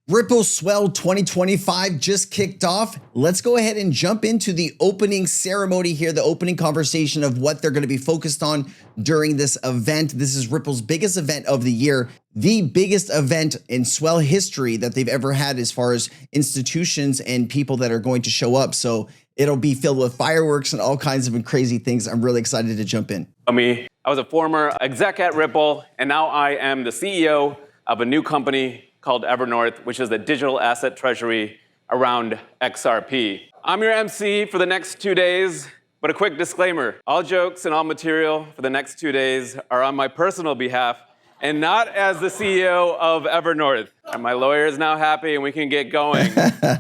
Ripple Swell 2025 just kicked off. Let's go ahead and jump into the opening ceremony here, the opening conversation of what they're going to be focused on during this event. This is Ripple's biggest event of the year, the biggest event in Swell history that they've ever had as far as institutions and people that are going to show up. So it'll be filled with fireworks and all kinds of crazy things. I'm really excited to jump in. I was a former exec at Ripple, and now I am the CEO of a new company called Evernorth, which is a digital asset treasury around XRP. I'm your MC for the next 2 days, but a quick disclaimer. All jokes and all material for the next 2 days are on my personal behalf and not as the CEO of Evernorth. And my lawyer is now happy and we can get going.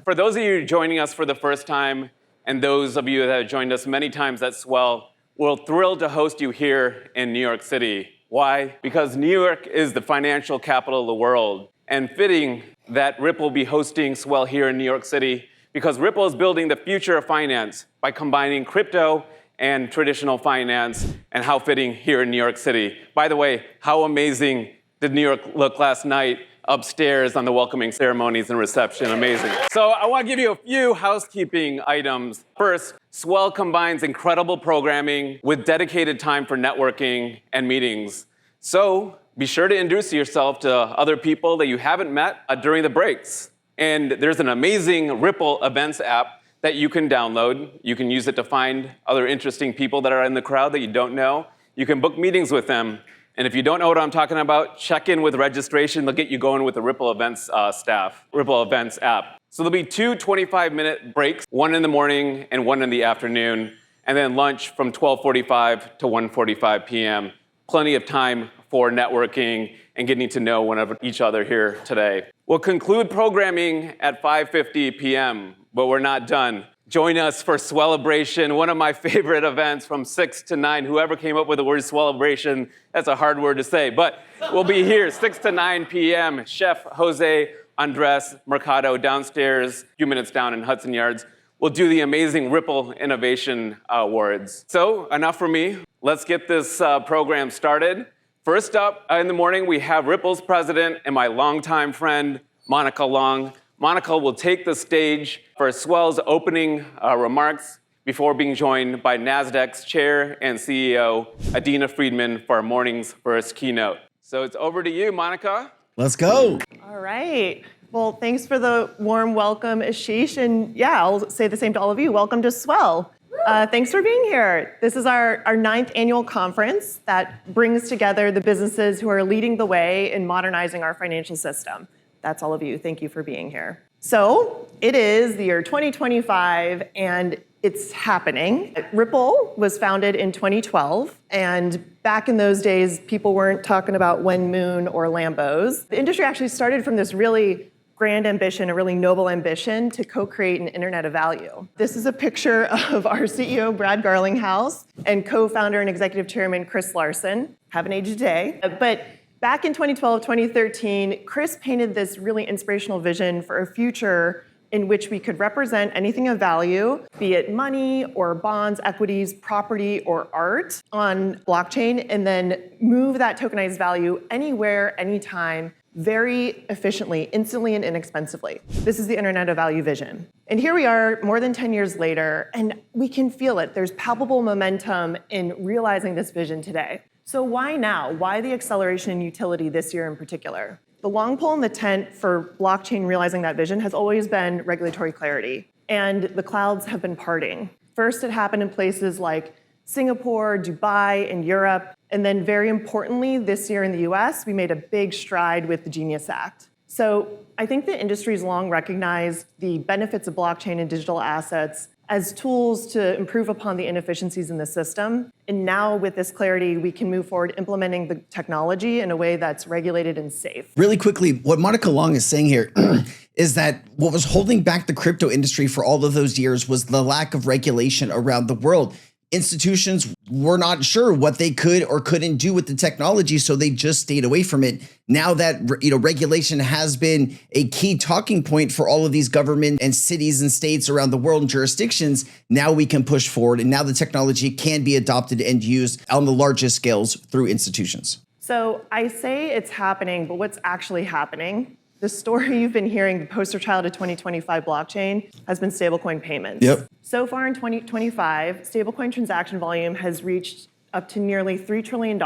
For those of you joining us for the first time, and those of you that have joined us many times at Swell, we're thrilled to host you here in New York City. Why? Because New York is the financial capital of the world. And fitting that Ripple be hosting Swell here in New York City, because Ripple is building the future of finance by combining crypto and traditional finance, and how fitting here in New York City. By the way, how amazing did New York look last night upstairs on the welcoming ceremonies and reception? Amazing. So I want to give you a few housekeeping items. First, Swell combines incredible programming with dedicated time for networking and meetings. So be sure to introduce yourself to other people that you haven't met during the breaks. And there's an amazing Ripple Events app that you can download. You can use it to find other interesting people that are in the crowd that you don't know. You can book meetings with them. And if you don't know what I'm talking about, check in with registration. They'll get you going with the Ripple Events staff, Ripple Events app. So there'll be 2 25-minute breaks, one in the morning and one in the afternoon, and then lunch from 12:45 to 1:45 p.m. Plenty of time for networking and getting to know one of each other here today. We'll conclude programming at 5:50 p.m., but we're not done. Join us for Swellabration, one of my favorite events from 6 to 9. Whoever came up with the word Swellabration, that's a hard word to say, but we'll be here 6 to 9 p.m. Chef Jose Andres Mercado downstairs, a few minutes down in Hudson Yards. We'll do the amazing Ripple Innovation Awards. So enough for me. Let's get this program started. First up in the morning, we have Ripple's president and my longtime friend, Monica Long. Monica will take the stage for Swell's opening remarks before being joined by NASDAQ's chair and CEO, Adena Friedman, for our morning's first keynote. So it's over to you, Monica. Let's go. All right. Well, thanks for the warm welcome, Ashish. And yeah, I'll say the same to all of you. Welcome to Swell. Thanks for being here. This is our 9th annual conference that brings together the businesses who are leading the way in modernizing our financial system. That's all of you. Thank you for being here. So it is the year 2025, and it's happening. Ripple was founded in 2012, and back in those days, people weren't talking about Wen Moon or Lambos. The industry actually started from this really grand ambition, a really noble ambition to co-create an internet of value. This is a picture of our CEO, Brad Garlinghouse, and co-founder and executive chairman, Cas Laurens. Haven't aged a day. But back in 2012, 2013, Chris painted this really inspirational vision for a future in which we could represent anything of value, be it money or bonds, equities, property, or art on blockchain, and then move that tokenized value anywhere, anytime, very efficiently, instantly, and inexpensively. This is the Internet of Value vision. And here we are more than 10 years later, and we can feel it. There's palpable momentum in realizing this vision today. So why now? Why the acceleration and utility this year in particular? The long pole in the tent for blockchain realizing that vision has always been regulatory clarity, and the clouds have been parting. First, it happened in places like Singapore, Dubai, and Europe. And then very importantly, this year in the US, we made a big stride with the Genius Act. So I think the industry's long recognized the benefits of blockchain and digital assets as tools to improve upon the inefficiencies in the system. And now with this clarity, we can move forward implementing the technology in a way that's regulated and safe. Really quickly, what Monica Long is saying here is that what was holding back the crypto industry for all of those years was the lack of regulation around the world. Institutions were not sure what they could or couldn't do with the technology, so they just stayed away from it. Now that regulation has been a key talking point for all of these government and cities and states around the world and jurisdictions, now we can push forward, and now the technology can be adopted and used on the largest scales through institutions. So I say it's happening, but what's actually happening? The story you've been hearing, the poster child of 2025 blockchain, has been stablecoin payments. Yep. So far in 2025, stablecoin transaction volume has reached up to nearly $3 trillion,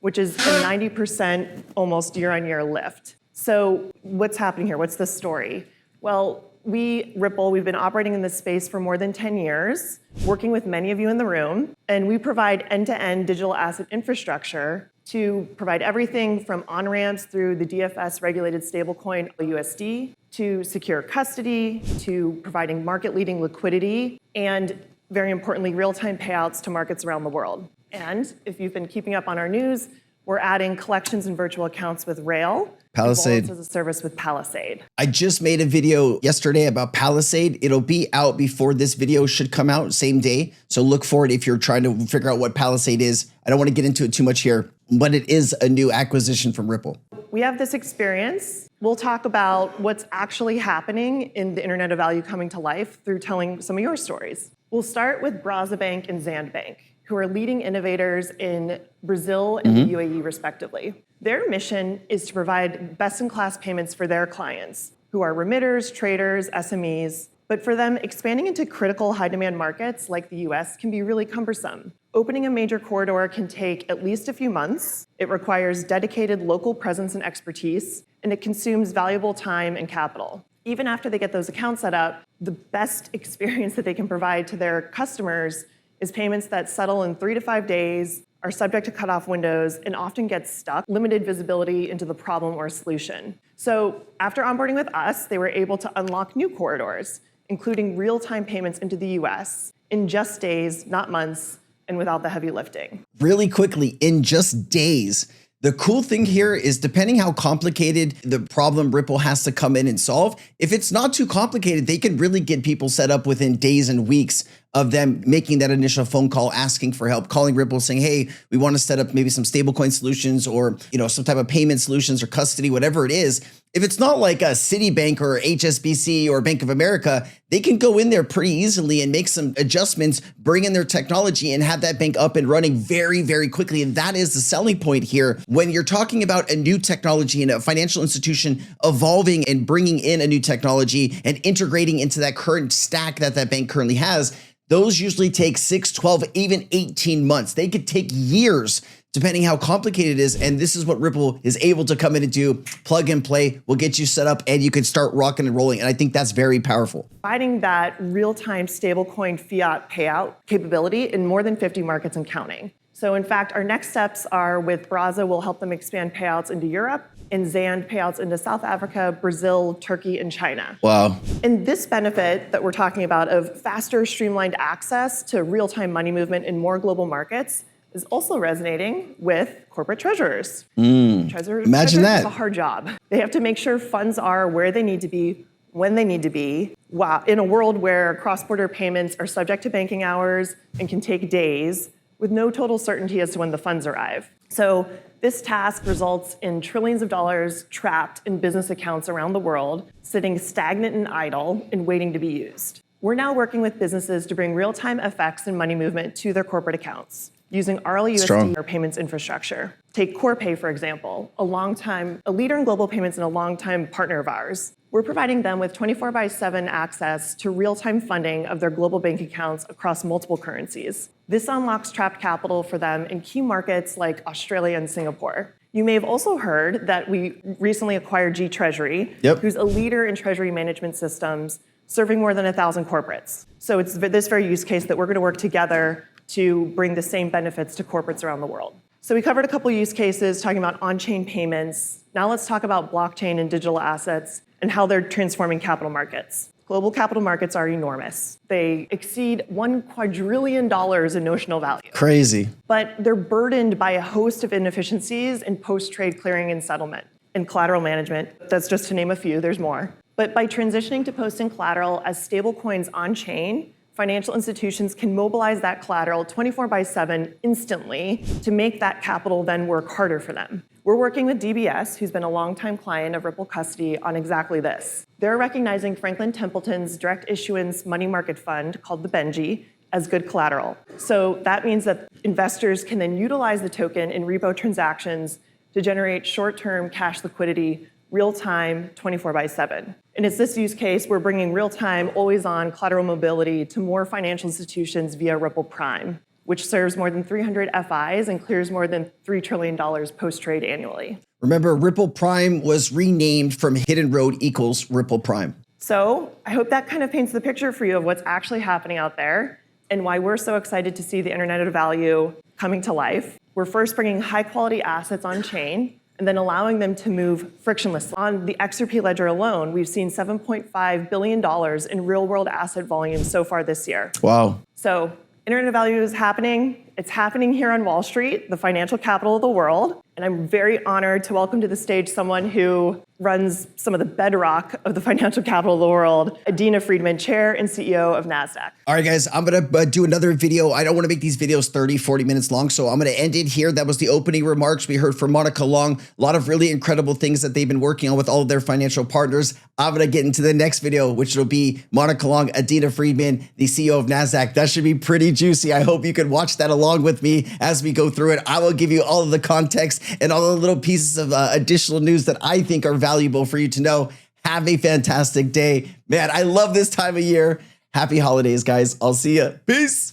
which is a 90% almost year-on-year lift. So what's happening here? What's the story? Well, Ripple, we've been operating in this space for more than 10 years, working with many of you in the room, and we provide end-to-end digital asset infrastructure to provide everything from on-ramps through the DFS-regulated stablecoin USD, to secure custody, to providing market-leading liquidity, and very importantly, real-time payouts to markets around the world. And if you've been keeping up on our news, we're adding collections and virtual accounts with Rail, Palisade as a service with Palisade. I just made a video yesterday about Palisade. It'll be out before this video should come out, same day. So look for it if you're trying to figure out what Palisade is. I don't want to get into it too much here, but it is a new acquisition from Ripple. We have this experience. We'll talk about what's actually happening in the Internet of Value coming to life through telling some of your stories. We'll start with Brasa Bank and Zand Bank, who are leading innovators in Brazil and the UAE, respectively. Their mission is to provide best-in-class payments for their clients, who are remitters, traders, SMEs. But for them, expanding into critical high-demand markets like the US can be really cumbersome. Opening a major corridor can take at least a few months. It requires dedicated local presence and expertise, and it consumes valuable time and capital. Even after they get those accounts set up, the best experience that they can provide to their customers is payments that settle in 3 to 5 days, are subject to cutoff windows, and often get stuck, limited visibility into the problem or solution. So after onboarding with us, they were able to unlock new corridors, including real-time payments into the US in just days, not months, and without the heavy lifting. Really quickly, in just days. The cool thing here is depending how complicated the problem Ripple has to come in and solve, if it's not too complicated, they can really get people set up within days and weeks of them making that initial phone call, asking for help, calling Ripple saying, hey, we want to set up maybe some stablecoin solutions or, some type of payment solutions or custody, whatever it is. If it's not like a Citibank or HSBC or Bank of America, they can go in there pretty easily and make some adjustments, bring in their technology and have that bank up and running very, very quickly. And that is the selling point here. When you're talking about a new technology and a financial institution evolving and bringing in a new technology and integrating into that current stack that that bank currently has, those usually take 6, 12, even 18 months. They could take years depending how complicated it is. And this is what Ripple is able to come in and do. Plug and play will get you set up and you can start rocking and rolling. And I think that's very powerful. Providing that real-time stablecoin fiat payout capability in more than 50 markets and counting. So in fact, our next steps are with Brasa, we'll help them expand payouts into Europe, and Zand payouts into South Africa, Brazil, Turkey, and China. Wow. And this benefit that we're talking about of faster, streamlined access to real-time money movement in more global markets is also resonating with corporate treasurers. Imagine that. It's a hard job. They have to make sure funds are where they need to be, when they need to be. Wow. In a world where cross-border payments are subject to banking hours and can take days, with no total certainty as to when the funds arrive. So this task results in trillions of dollars trapped in business accounts around the world, sitting stagnant and idle and waiting to be used. We're now working with businesses to bring real-time FX and money movement to their corporate accounts using RLUSD or payments infrastructure. Take Corpay, for example, a leader in global payments and a longtime partner of ours. We're providing them with 24/7 access to real-time funding of their global bank accounts across multiple currencies. This unlocks trapped capital for them in key markets like Australia and Singapore. You may have also heard that we recently acquired Treasury, who's a leader in treasury management systems, serving more than 1,000 corporates. So it's this very use case that we're going to work together to bring the same benefits to corporates around the world. So we covered a couple use cases talking about on-chain payments. Now let's talk about blockchain and digital assets and how they're transforming capital markets. Global capital markets are enormous. They exceed $1 quadrillion in notional value. Crazy. But they're burdened by a host of inefficiencies in post-trade clearing and settlement and collateral management. That's just to name a few, there's more. But by transitioning to posting collateral as stablecoins on-chain, financial institutions can mobilize that collateral 24/7 instantly to make that capital then work harder for them. We're working with DBS, who's been a longtime client of Ripple Custody, on exactly this. They're recognizing Franklin Templeton's direct issuance money market fund called the Benji as good collateral. So that means that investors can then utilize the token in repo transactions to generate short-term cash liquidity real-time, 24/7. And it's this use case, we're bringing real-time, always-on collateral mobility to more financial institutions via Ripple Prime, which serves more than 300 FIs and clears more than $3 trillion post-trade annually. Remember, Ripple Prime was renamed from Hidden Road equals Ripple Prime. So I hope that kind of paints the picture for you of what's actually happening out there and why we're so excited to see the Internet of Value coming to life. We're first bringing high-quality assets on-chain and then allowing them to move frictionlessly. On the XRP ledger alone, we've seen $7.5 billion in real-world asset volume so far this year. Wow. So Internet of Value is happening. It's happening here on Wall Street, the financial capital of the world. And I'm very honored to welcome to the stage someone who runs some of the bedrock of the financial capital of the world, Adina Friedman, Chair and CEO of NASDAQ. All right, guys, I'm going to do another video. I don't want to make these videos 30, 40 minutes long, so I'm going to end it here. That was the opening remarks. We heard from Monica Long, a lot of really incredible things that they've been working on with all of their financial partners. I'm going to get into the next video, which will be Monica Long, Adina Friedman, the CEO of NASDAQ. That should be pretty juicy. I hope you can watch that along with me as we go through it. I will give you all of the context and all the little pieces of additional news that I think are valuable for you to know. Have a fantastic day. Man, I love this time of year. Happy holidays, guys. I'll see ya. Peace.